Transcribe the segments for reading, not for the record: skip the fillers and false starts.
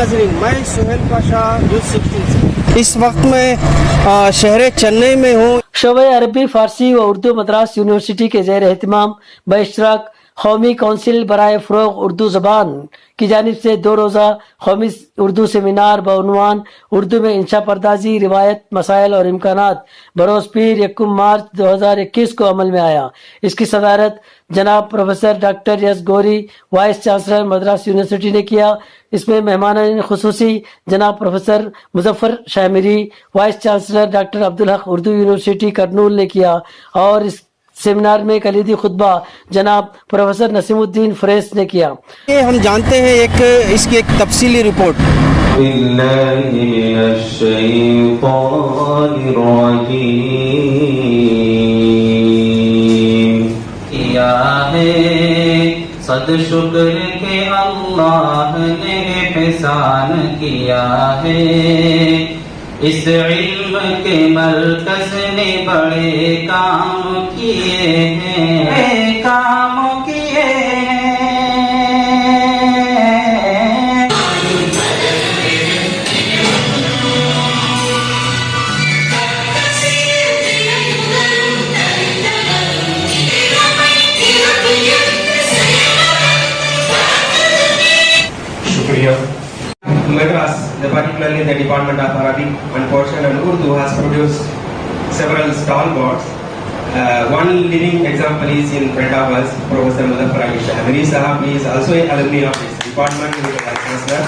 नाजरीन, मैं सुहेल पाशा न्यूज़ 16 से इस वक्त मैं शहर चेन्नई में हूँ। शोबे अरबी फारसी व उर्दू मद्रास यूनिवर्सिटी के ज़ेर एहतमाम बइश्तिराक कौमी कौंसिल बराए फ़रोग़ उर्दू ज़बान की जानिब से 2 रोज़ा कौमी उर्दू सेमिनार बउनवान उर्दू में इंशा परदाजी रिवायत मसाइल और इम्कानात बरोज़ पीर 1 मार्च 2021 को अमल में आया। इसकी सदारत जनाब professor doctor S Gauri vice chancellor Madras university ने किया। इसमें मेहमान खुसूसी जनाब professor Muzaffar Shamiri vice chancellor doctor Abdul Haq Urdu university Kurnool ने किया और इस सेमिनार में कलीदी खुतबा जनाब प्रोफेसर नसीमुद्दीन फरेस ने किया। ये हम जानते हैं इसकी एक तफसीली रिपोर्ट। किया है सद शुक्र के अल्लाह ने एहसान किया है, इस इल्म के मरकज़ ने बड़े काम किए हैं, काम किए हैं। शुक्रिया। Madras, particularly the Department of Arabic and Persian and Urdu, has produced several stalwarts. One living example is in front of us, Professor Muzaffar Ali Shahmiri Sahab. He is also an alumni of this department, Chancellor.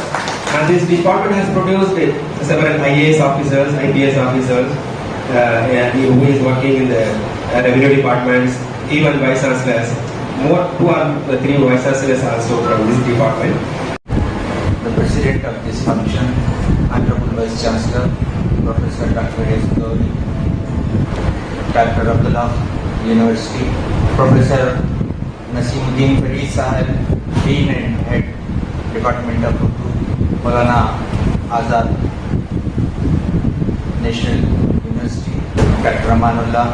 And this department has produced several IAS officers, IPS officers, who is working in the revenue departments, even vice chancellors. 2 or 3 vice chancellors also from this department. The President of this function, Honorable Vice Chancellor, Professor Dr. S. Gauri, Dr. Abdullah University, Professor Nasimuddin Fareed Sahib, Dean and Head, Department of Urdu, Maulana Azad National University, Dr. Amanullah,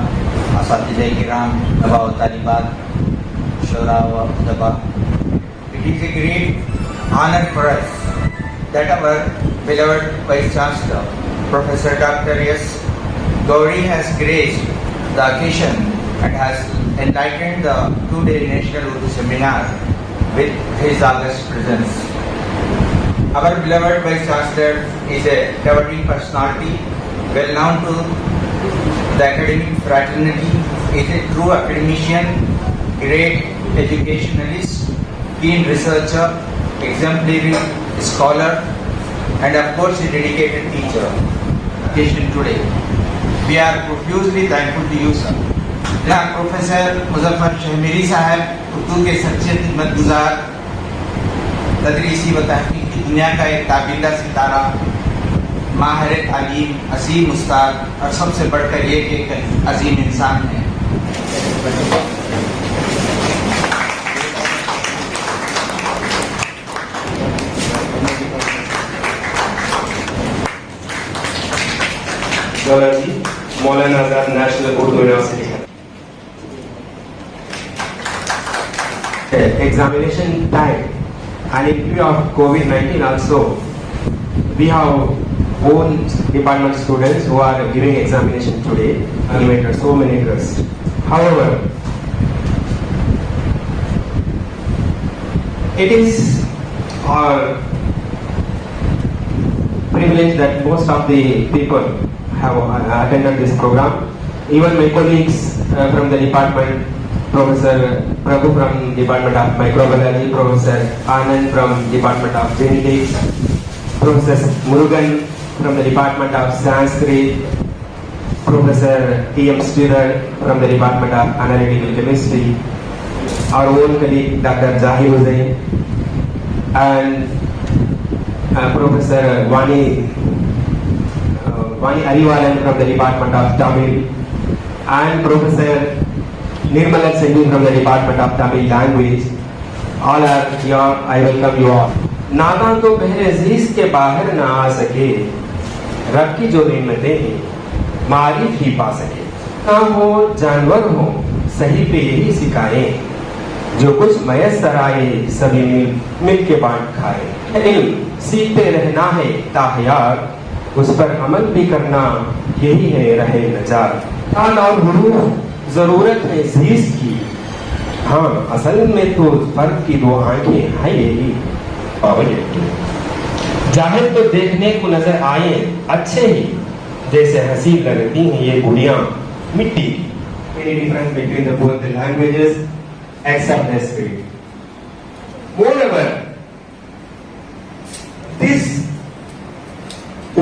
Asatideh Kiram, Naba wa Talibat, Shura wa Udaba. It is a great honor for us that our beloved Vice Chancellor, Professor Dr. S. Gauri has graced the occasion and has enlightened the 2-day National Urdu Seminar with his august presence. Our beloved Vice Chancellor is a towering personality, well known to the academic fraternity, is a true academician, great educationalist, keen researcher, exemplary scholar, and of course a dedicated teacher. Today, we are profusely thankful to you, sir. जनाब professor Muzaffar शहमीरी साहब उर्दू के सच्चे खिदमतगुजार, तदरीसी व तहकीक की दुनिया का एक ताबिंदा सितारा, माहिर तालीम, असीम उस्ताद और सबसे बढ़कर एक अजीम इंसान है। Maulana Azad National Urdu University. Examination time and in view of COVID-19 also, we have own department students who are giving examination today, and so many interests. However, it is our privilege that most of the people have attended this program. Even my colleagues from the department, Professor Prabhu from Department of Microbiology, Professor Anand from Department of Genetics, Professor Murugan from the Department of Sanskrit, Professor T.M. Stirer from the Department of Analytical Chemistry, our own colleague Dr. Zahir Hussain, and Professor Vani Ariwalan from the Department of Tamil, and Professor Nirmala Singh from the Department of Tamil Language. All are here. I welcome you all. नादां तो बहरे अजीज के बाहर ना आ सके, रब की जो नेमतें मारिफ ही पा सके। काम हो जानवर हो सही पे यही सिखाएं, जो कुछ मयसर आए सभी मिल के बांट खाए। इल्म سیکھتے رہنا ہے تاحیات, اس پر عمل بھی کرنا یہی ہے رہ نجات. خیال اور حروف ضرورت ہے زیست کی, ہاں اصل میں تو فرد کی دو آنکھیں ہیں یہی باوجود کی. جاہل تو دیکھنے کو نظر آئے اچھے ہی, جیسے حسین لگتی ہیں یہ گڑیاں مٹی کی. Any difference between both the languages except the spirit. Moreover, this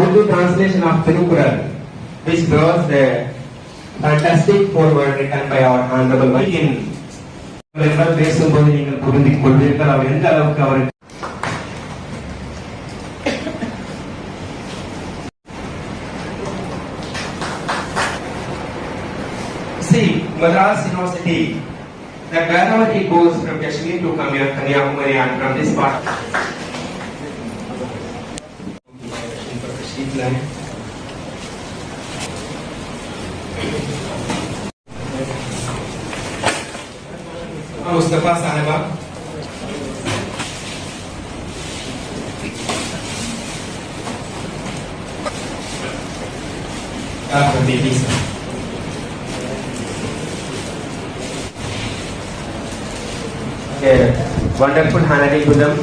Urdu translation of Tirukural, which was the fantastic foreword written by our Honorable Makin, பேசும்போது நீங்கள் புரிந்து கொள்வீர்கள் அவர் எந்த அளவுக்கு அவர். See, Madras University, that wherever he goes from Kashmir to Kanyakumari and from this part, Mustafa Sahiba, Baby sir. A wonderful handling to them.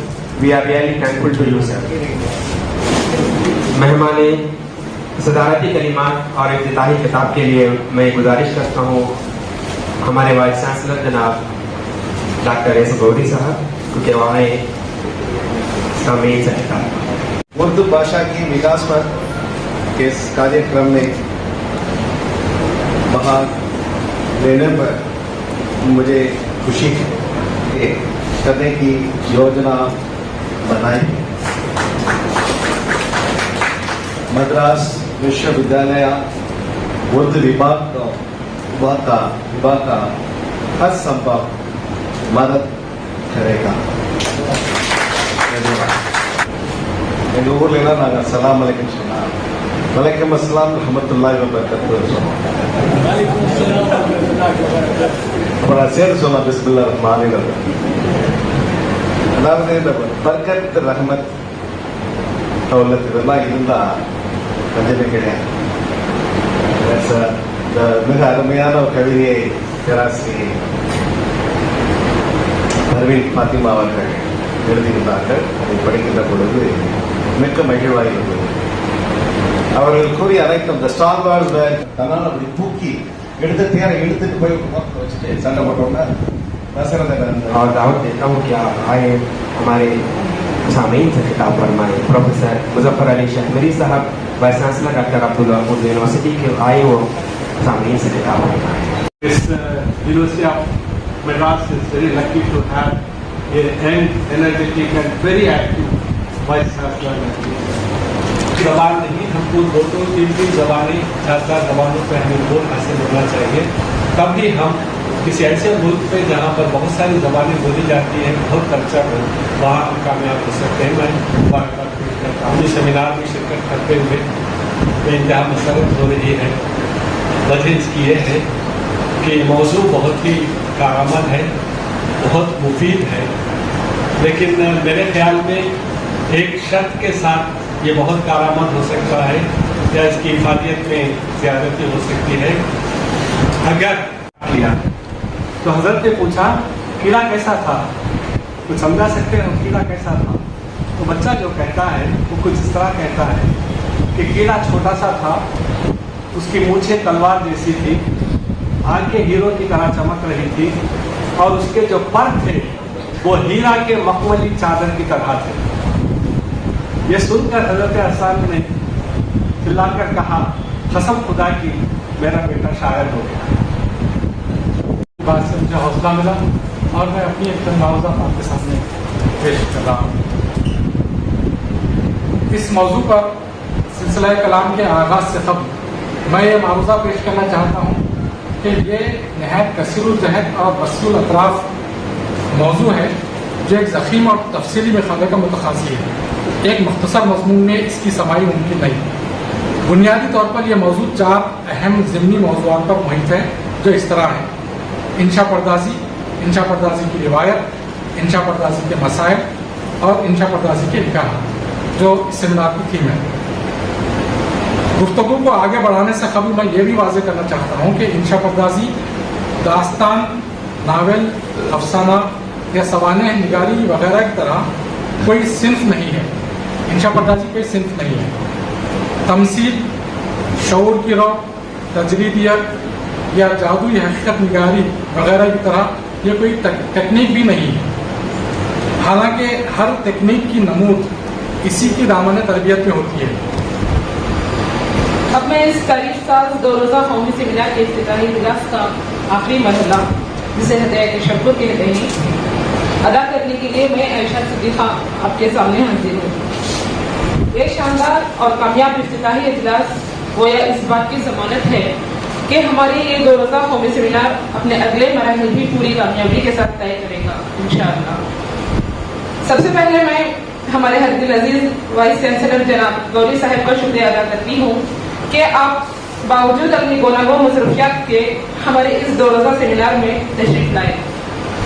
We are really thankful to you, sir. مہمان صدارتی کلمات اور افتتاحی خطاب کے لیے میں گزارش کرتا ہوں ہمارے وائس چانسلر جناب ڈاکٹر ایس گوری صاحب, کیونکہ وہ آئے سامعین سے خطاب. اردو بھاشا کی وکاس پر اس کاریہ میں بھاگ لینے پر مجھے خوشی کرنے کی یوجنا بنائی. مدراس وشو ودیالیہ اردو وبھاگ کا ہر سمبھو مدد کرے گا. எங்கள் ஊரில் எல்லாம் நாங்கள் அஸ்ஸலாமு அலைக்கும் சொன்னோம். வலைக்கம் அஸ்ஸலாம் ரஹ்மத்துல்லாஹி வபரகாத்துஹு. அப்புறம் சேர்த்து சொன்னோம் பிஸ்மில்லாஹ் ரஹ்மானிர் ரஹீம். அதாவது இந்த பர்கத் ரஹ்மத் தௌலத் இதெல்லாம் இருந்தால் பஞ்சமே கிடையாது. இந்த மிக அருமையான ஒரு கவிதையை பேராசிரியர் பர்வீன் ஃபாத்திமா அவர்கள் எழுதியிருந்தார்கள். அதை படிக்கின்ற பொழுது மிக்க மகிழ்வாக இருந்தது. அவர்கள் கூறிய அனைத்தும் இந்த ஸ்டார் வார்ஸ் தன்னால் அப்படி தூக்கி எடுத்து தேரை எடுத்துட்டு போய் வச்சுட்டு சண்டை போட்டோம்னா اور دعوت دیتا ہوں کہ آئے ہمارے سامعین سے خطاب فرمائے. پروفیسر مظفر علی شہمری صاحب وائس چانسلر ڈاکٹر عبداللہ اردو یونیورسٹی کے آئے وہ سامعین سے خطاب فرمائے. This University of Madras is very lucky to have a young, energetic and very active vice chancellor. زبان نہیں, ہم کو دو تین زبانیں 4 زبانوں پہ ہمیں گول حاصل ہونا چاہیے. تب بھی ہم کسی ایسے ملک پہ جہاں پر بہت ساری زبانیں بولی جاتی ہیں, بہت کلچر ہے, وہاں ہم کامیاب ہو سکتے ہیں. میں بار بار پیش کرتا ہوں یہ سیمینار میں شرکت کرتے ہوئے انتہا مسرت ہو رہی ہے. وجہ اس کی یہ ہے کہ موضوع بہت ہی کارآمد ہے, بہت مفید ہے, لیکن میرے خیال میں ایک شرط کے ساتھ یہ بہت کارآمد ہو سکتا ہے یا اس کی افادیت میں زیادتی ہو سکتی ہے. اگر کیا تو حضرت نے پوچھا کیڑا کیسا تھا, کچھ سمجھا سکتے ہیں کیڑا کیسا تھا؟ تو بچہ جو کہتا ہے وہ کچھ اس طرح کہتا ہے کہ کیڑا چھوٹا سا تھا, اس کی مونچھیں تلوار جیسی تھی, آنکھیں ہیرو کی طرح چمک رہی تھی, اور اس کے جو پر تھے وہ ہیرا کے مخملی چادر کی طرح تھے. یہ سن کر حضرت احسان نے چلا کر کہا قسم خدا کی میرا بیٹا شاعر ہو گیا. بات سے مجھے حوصلہ ملا اور میں اپنی ایک معاوضہ آپ کے سامنے پیش کر رہا ہوں. اس موضوع پر سلسلہ کلام کے آغاز سے قبل میں یہ معاوضہ پیش کرنا چاہتا ہوں کہ یہ نہایت کثیر الجہد اور وسیع الاطراف موضوع ہے جو ایک ضخیم اور تفصیلی مخالے کا متقاضی ہے. ایک مختصر مضمون میں اس کی سماعی ممکن نہیں. بنیادی طور پر یہ موضوع 4 اہم ضمنی موضوعات پر محیط ہے جو اس طرح ہیں: انشا پردازی, انشا پردازی کی روایت, انشا پردازی کے مسائل اور انشا پردازی کے نکاح. जो सेमिनार की थीम है। गुफ्तगू को आगे बढ़ाने से कबल मैं ये भी वाज़ेह करना चाहता हूँ कि इंशा पर्दाजी दास्तान, नावल, अफसाना या सवाने निगारी वगैरह की तरह कोई सिंफ नहीं है। इंशा पर्दाजी कोई सिंफ नहीं है। तमसील, शऊर की रौ, तजरीदियत या जादू या हकीकत निगारी वगैरह की तरह ये कोई टेक्निक भी नहीं है। हालांकि हर तकनीक की नमूद इसी की दामन तरबियत में होती है। अब मैं इस तारीख साज 2 रोज़ा कौमी सेमिनार के इफ्तिताही इजलास का आखिरी मरहला, जिसे हदिया तशक्कुर कहते हैं, अदा करने के लिए मैं आयशा सिद्दीक़ा आपके सामने हाजिर हूँ। ये शानदार और कामयाब इफ्तिताही इजलास गोया इस बात की ज़मानत है कि हमारी ये 2 रोज़ा कौमी सेमिनार अपने अगले मरहले भी पूरी कामयाबी के साथ तय करेगा इंशाअल्लाह। सबसे पहले मैं हमारे हर दिल अजीज वाइस चांसलर जनाब गौरी साहब का शुक्रिया अदा करती हूँ कि आप बावजूद अपनी गोनागो मसरूफियात के हमारे इस 2 रोज़ा सेमिनार में तशरीफ लाए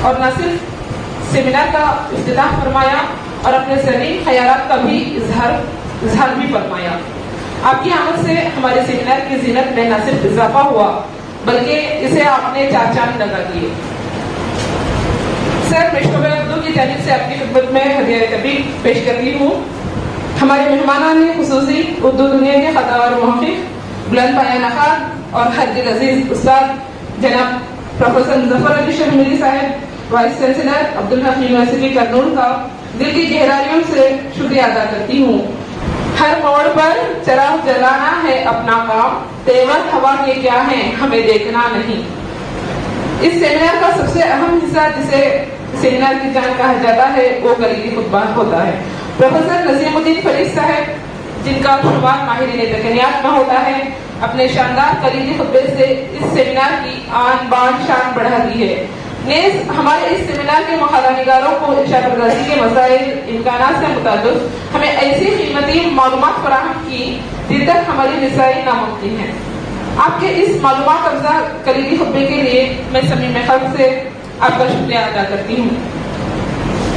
और न सिर्फ सेमिनार का इफ्तिताह फरमाया और अपने ज़रीन ख्यालात का भी इजहार भी फरमाया। आपकी आमद से हमारे सेमिनार की जीनत में न सिर्फ इजाफा हुआ बल्कि इसे आपने 4 चांद लगा दिए। सर, मैं शोबे उर्दू की जानिब से आपकी खिदमत में हदिया तबरीक पेश करती हूँ। हमारे मेहमानान खुसूसी उर्दू दुनिया के खतावर मुहक़्क़िक़ बुलंद पायाना खान और हर दिल अजीज उस्ताद जनाब प्रोफेसर मुज़फ़्फ़र अली शहमीरी साहब, vice chancellor Abdul Haq university Kurnool का दिल की गहराइयों से शुक्रिया अदा करती हूँ। हर मोड़ पर चराग जलाना है अपना काम, तेवर हवा के क्या है हमें देखना नहीं। इस सेमिनार का सबसे अहम हिस्सा, जिसे सेमिनार की जान कहा जाता है, वो कलीदी खुतबा होता है। प्रोफेसर नसीमुद्दीन फरीद साहब, जिनका शुमार माहिरीन तकनीयात में होता है, अपने शानदार कलीदी खुतबे से इस सेमिनार की आन बान शान बढ़ा दी है। नेज़ हमारे इस सेमिनार के मुखालनिगारों को इंशा पर्दाजी के मसाइल इम्कानात से मुताल्लिक़ हमें ऐसी कीमती मालूमात फराहम की जिन तक हमारी रसाई नामुमकिन है। आपके इस मालूमात अफ़ज़ा कलीदी खुतबे के लिए मैं समीम क़ल्ब से आपका शुक्रिया अदा करती हूँ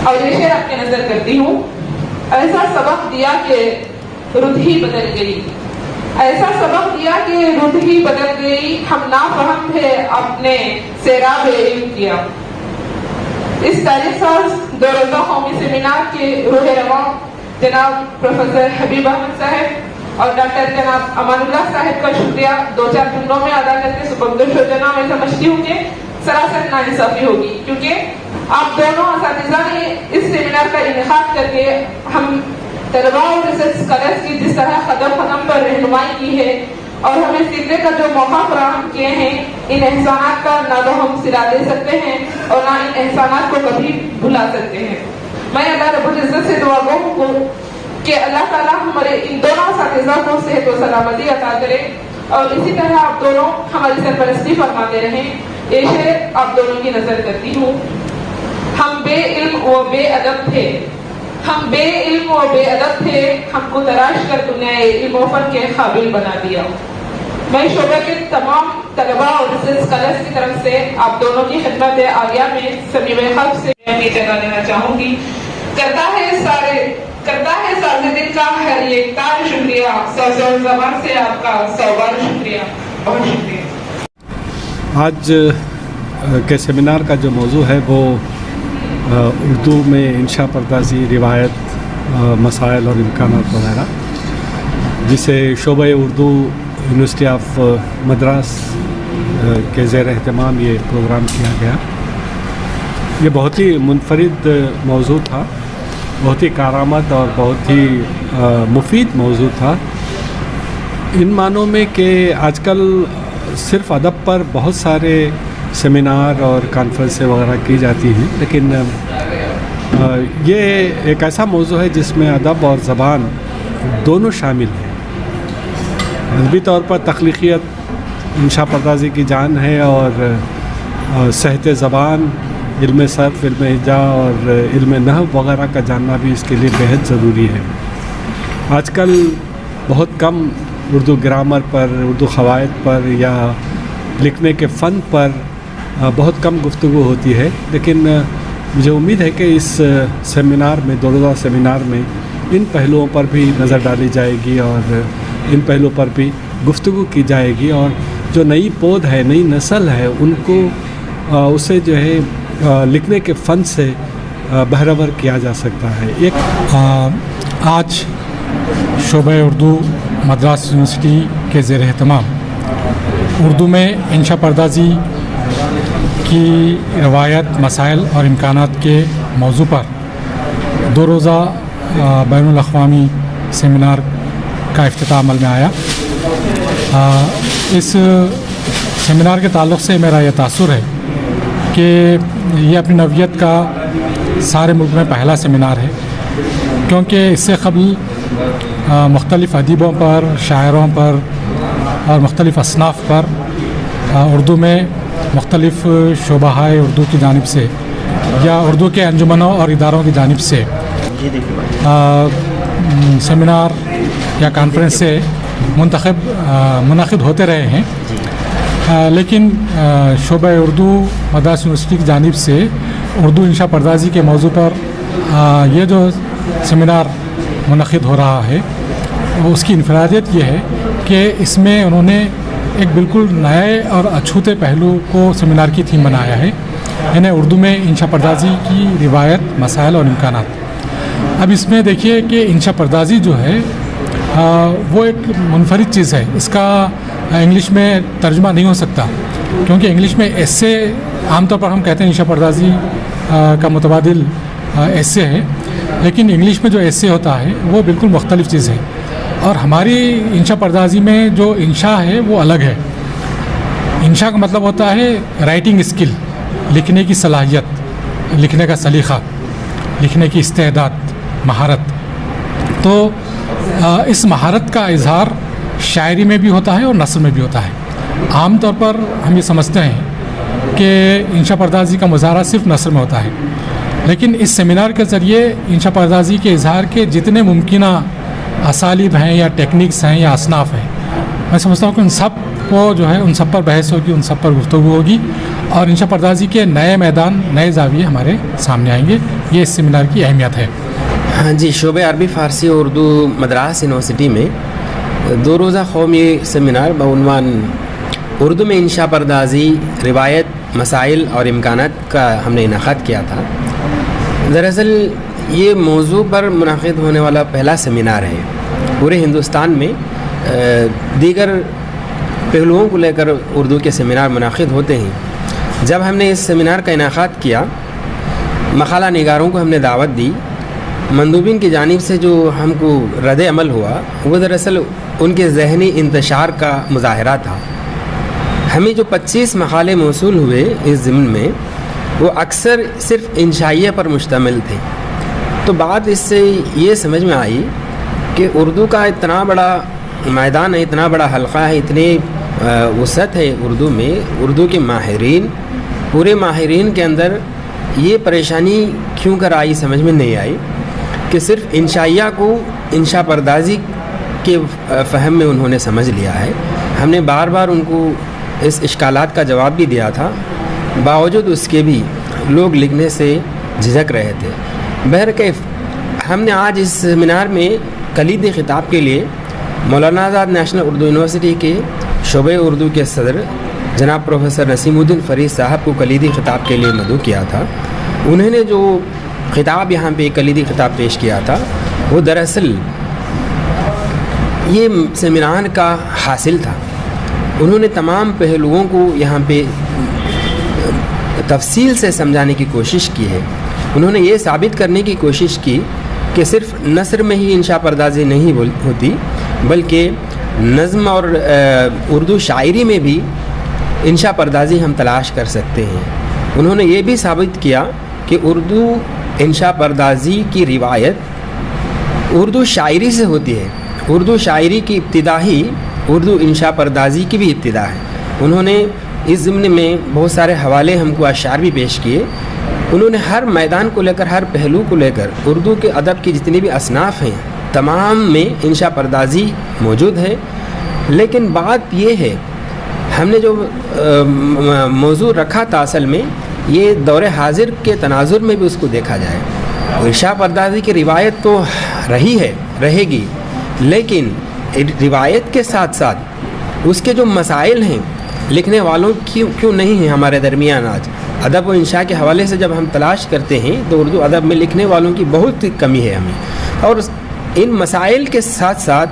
और ये शेर आपके नजर करती हूँ। ऐसा सबक दिया कि रुत ही बदल गई, ऐसा सबक दिया कि रुत ही बदल गई, हम नाफहम थे अपने सैराब इल्म किया। इस तारीख साज 2 रोज़ा कौमी सेमिनार के रूह रवा जनाब प्रोफेसर हबीब अहमद साहब और डॉक्टर जनाब अमानुल्लाह साहब का शुक्रिया 2-4 जुमलों में अदा करके सुबह जना मैं समझती हूँ कि सरासर नाइंसाफी होगी, क्योंकि आप दोनों असातिज़ा ने इस सेमिनार का इनेकाद करके हम तलबा और रिसर्च स्कॉलर्स की जिस तरह कदम कदम पर रहनुमाई की है और हमें सीखने का जो मौका फराहम किए हैं, इन एहसानात का ना तो हम सिला दे सकते हैं और ना इन एहसानात को कभी भुला सकते हैं। मैं अल्लाह रब्बुल इज़्ज़त से दुआ गो कि अल्लाह ताला हमारे इन दोनों असातिज़ा को सेहत व सलामती अता करे और इसी तरह आप दोनों हमारी सरपरस्ती फरमाते रहें। ये शेर आप दोनों की नजर करती हूँ। हम बे इल्म व बे अदब थे, हम बे इल्म व बे अदब थे, हमको तलाश कर दुनिया इल्म व फन के काबिल बना दिया। मैं शोबे के तमाम तलबा और रिसर्च स्कॉलर्स की तरफ से आप दोनों की खिदमत आलिया में समीम क़ल्ब से मैं जगह लेना चाहूँगी। करता है सारे दिन का हर एक तार शुक्रिया, सौ ज़बान से आपका 100 बार शुक्रिया। बहुत शुक्रिया। आज के सेमिनार का जो मौजू है वो उर्दू में इंशा पर्दाजी, रिवायत, मसाइल और इम्कानात वगैरह, जिसे शोबे उर्दू यूनिवर्सिटी ऑफ मद्रास के ज़ेर एहतमाम ये प्रोग्राम किया गया। ये बहुत ही मुनफरिद मौजू था, बहुत ही कारामद और बहुत ही मुफीद मौजू था, इन मानों में कि आजकल सिर्फ अदब पर बहुत सारे सेमिनार और कॉन्फ्रेंसें वगैरह की जाती हैं, लेकिन ये एक ऐसा मौजू है जिसमें अदब और ज़बान दोनों शामिल हैं। अदबी तौर पर तख्लीक़ियत इंशा पर्दाजी की जान है और सहत ज़बान, इल्म सर्फ़, इल्म हिजा और इल्म नहव वगैरह का जानना भी इसके लिए बेहद ज़रूरी है। आजकल बहुत कम उर्दू ग्रामर पर, उर्दू क़वाइद पर या लिखने के फ़न पर बहुत कम गुफ्तगू होती है, लेकिन मुझे उम्मीद है कि इस सेमिनार में, 2 रोज़ा सेमिनार में इन पहलुओं पर भी नज़र डाली जाएगी और इन पहलुओं पर भी गुफ्तगू की जाएगी और जो नई पौध है, नई नस्ल है, उनको उसे जो है लिखने के फ़न से बहरावर किया जा सकता है। एक आज शोबे उर्दू मद्रास यूनिवर्सिटी के ज़ेर एहतमाम उर्दू में इंशा पर्दाजी की रवायत, मसाइल और इम्कानात के मौजू पर 2 रोज़ा बैनुल अक़वामी सेमिनार का इफ्तिताह अमल में आया। इस सेमिनार के ताल्लुक़ से मेरा यह तासुर है कि ये अपनी नौइयत का सारे मुल्क में पहला सेमिनार है, क्योंकि इससे क़बल मुख्तलिफ़ अदीबों पर, शायरों पर और मुख्तलिफ़ असनाफ़ पर उर्दू में मुख्तलिफ़ शोबाहाए उर्दू की जानिब से या उर्दू के अंजुमनों और इदारों की जानिब से सेमिनार या कॉन्फ्रेंस से मुनक़िद होते रहे हैं। लेकिन शोबा उर्दू मद्रास यूनिवर्सिटी की जानिब से उर्दू इंशा पर्दाजी के मौजू पर ये जो सेमिनार मुनक़िद हो रहा है, उसकी इनफरादियत ये है कि इसमें उन्होंने एक बिल्कुल नए और अछूते पहलू को सेमिनार की थीम बनाया है, यानी उर्दू में इंशा पर्दाजी की रिवायत, मसाइल और इम्कानात। अब इसमें देखिए कि इंशा पर्दाजी जो है वो एक मुनफरिद चीज़ है, इसका इंग्लिश में तर्जुमा नहीं हो सकता, क्योंकि इंग्लिश में एस्से आमतौर पर हम कहते हैं इंशा पर्दाजी का मुतबादिल एस्से है, लेकिन इंग्लिश में जो एस्से होता है वो बिल्कुल मुख्तलिफ चीज़ है और हमारी इंशा पर्दाजी में जो इंशा है वो अलग है। इंशा का मतलब होता है राइटिंग स्किल, लिखने की सलाहियत, लिखने का सलीक़ा, लिखने की इस्तेदाद, महारत। तो इस महारत का इजहार शायरी में भी होता है और नस्र में भी होता है। आम तौर पर हम ये समझते हैं कि इंशा पर्दाजी का मुज़ाहरा सिर्फ नस्र में होता है, लेकिन इस सेमिनार के ज़रिए इंशा पर्दाजी के इजहार के जितने मुमकिन असालिब हैं या टेक्निक्स हैं या असनाफ़ हैं, मैं समझता हूँ कि उन सब को जो है उन सब पर बहस होगी, उन सब पर गुफ्तगू होगी और इंशा पर्दाजी के नए मैदान, नए ज़ाविये हमारे सामने आएंगे। ये इस सेमिनार की अहमियत है। हाँ जी, शोबे अरबी फ़ारसी और उर्दू मद्रास यूनिवर्सिटी में 2 रोज़ा क़ौमी सेमिनार बउनवान उर्दू में इंशा पर्दाजी, रिवायत, मसाइल और इम्कानात का हमने इनाक़ाद किया था। दरअसल ये मौजू पर मुनाक़िद होने वाला पहला सेमिनार है। पूरे हिंदुस्तान में दीगर पहलुओं को लेकर उर्दू के सेमिनार मुनाक़िद होते हैं। जब हमने इस सेमिनार का इनाक़ाद किया, मक़ाला निगारों को हमने दावत दी। मंदूबिन की जानिब से जो हमको रद्द अमल हुआ वो दरअसल उनके ज़हनी इंतशार का मुज़ाहरा था। हमें जो 25 मक़ाले मौसूल हुए इस ज़िम्न में, वो अक्सर सिर्फ़ इंशाइया पर मुश्तमिल थे। तो बात इससे ये समझ में आई कि उर्दू का इतना बड़ा मैदान है, इतना बड़ा हल्का है, इतनी वसअत है उर्दू में, उर्दू के माहिरीन, पूरे माहिरीन के अंदर ये परेशानी क्यों कर आई समझ में नहीं आई कि सिर्फ़ इंशाइया को इंशा पर्दाजी के फ़हम में उन्होंने समझ लिया है। हमने बार बार उनको इस इश्कालात का जवाब भी दिया था, बावजूद उसके भी लोग लिखने से झिझक रहे थे। बहरकैफ हमने आज इस सेमिनार में कलीदी ख़िताब के लिए मौलाना आज़ाद नेशनल उर्दू यूनिवर्सिटी के शोबे उर्दू के सदर जनाब प्रोफेसर नसीमुद्दीन फ़रीद साहब को कलीदी ख़िताब के लिए मदऊ किया था। उन्होंने जो ख़िताब यहाँ पे कलीदी ख़िताब पेश किया था वो दरअसल ये सेमिनार का हासिल था। उन्होंने तमाम पहलुओं को यहाँ पे तफसील से समझाने की कोशिश की है। उन्होंने ये साबित करने की कोशिश की कि सिर्फ़ नस्र में ही इंशा पर्दाजी नहीं होती, बल्कि नज़्म और उर्दू शायरी में भी इंशा पर्दाजी हम तलाश कर सकते हैं। उन्होंने ये भी साबित किया कि उर्दू इंशा पर्दाजी की रिवायत उर्दू शायरी से होती है। उर्दू शायरी की इब्तिदा ही उर्दू इंशा पर्दाजी की भी इब्तिदा है। उन्होंने इस ज़िम्न में बहुत सारे हवाले हमको अशार भी पेश किए। उन्होंने हर मैदान को लेकर, हर पहलू को लेकर उर्दू के अदब की जितनी भी असनाफ़ हैं तमाम में इंशा पर्दाजी मौजूद है। लेकिन बात ये है, हमने जो मौजू रखा था असल में ये दौरे हाजिर के तनाजुर में भी उसको देखा जाए। इंशा पर्दाजी की रिवायत तो رہی ہے رہے گی، لیکن روایت کے ساتھ ساتھ اس کے جو مسائل ہیں لکھنے والوں کیوں نہیں ہیں ہمارے درمیان آج. ادب و انشاء کے حوالے سے جب ہم تلاش کرتے ہیں تو اردو ادب میں لکھنے والوں کی بہت کمی ہے ہمیں، اور ان مسائل کے ساتھ ساتھ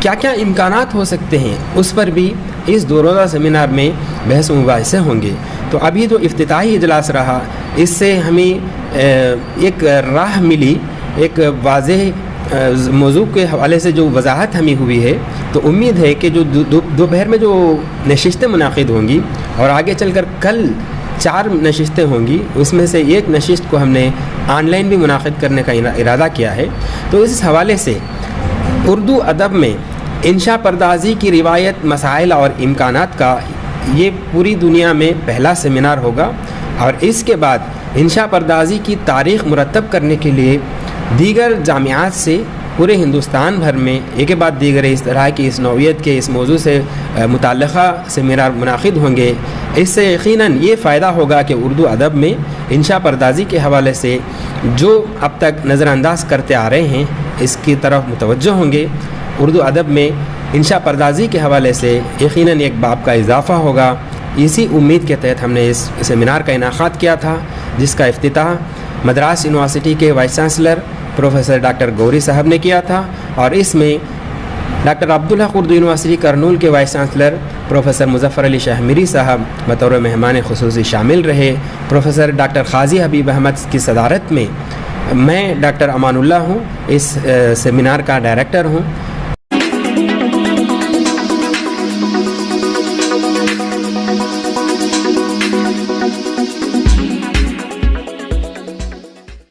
کیا کیا امکانات ہو سکتے ہیں اس پر بھی اس 2 روزہ سیمینار میں بحث و مباحثے ہوں گے. تو ابھی جو افتتاحی اجلاس رہا اس سے ہمیں ایک راہ ملی، ایک واضح موضوع کے حوالے سے جو وضاحت ہمیں ہوئی ہے. تو امید ہے کہ جو دوپہر میں جو نشستیں منعقد ہوں گی اور آگے چل کر کل 4 نشستیں ہوں گی، اس میں سے ایک نشست کو ہم نے آن لائن بھی منعقد کرنے کا ارادہ کیا ہے. تو اس حوالے سے اردو ادب میں انشاء پردازی کی روایت، مسائل اور امکانات کا یہ پوری دنیا میں پہلا سیمینار ہوگا، اور اس کے بعد انشاء پردازی کی تاریخ مرتب کرنے کے لیے دیگر جامعات سے پورے ہندوستان بھر میں ایک کے بعد دیگر اس طرح کی اس نوعیت کے اس موضوع سے متعلقہ سیمینار منعقد ہوں گے. اس سے یقیناً یہ فائدہ ہوگا کہ اردو ادب میں انشاء پردازی کے حوالے سے جو اب تک نظر انداز کرتے آ رہے ہیں اس کی طرف متوجہ ہوں گے. اردو ادب میں انشاء پردازی کے حوالے سے یقیناً ایک باب کا اضافہ ہوگا. اسی امید کے تحت ہم نے اس سیمینار کا انعقاد کیا تھا، جس کا افتتاح مدراس یونیورسٹی کے وائس چانسلر پروفیسر ڈاکٹر گوری صاحب نے کیا تھا، اور اس میں ڈاکٹر عبدالحق اردو یونیورسٹی کرنول کے vice chancellor professor Muzaffar Ali Shah میری صاحب بطور مہمان خصوصی شامل رہے. پروفیسر ڈاکٹر قاضی حبیب احمد کی صدارت میں میں ڈاکٹر امان اللہ ہوں، اس سیمینار کا ڈائریکٹر ہوں.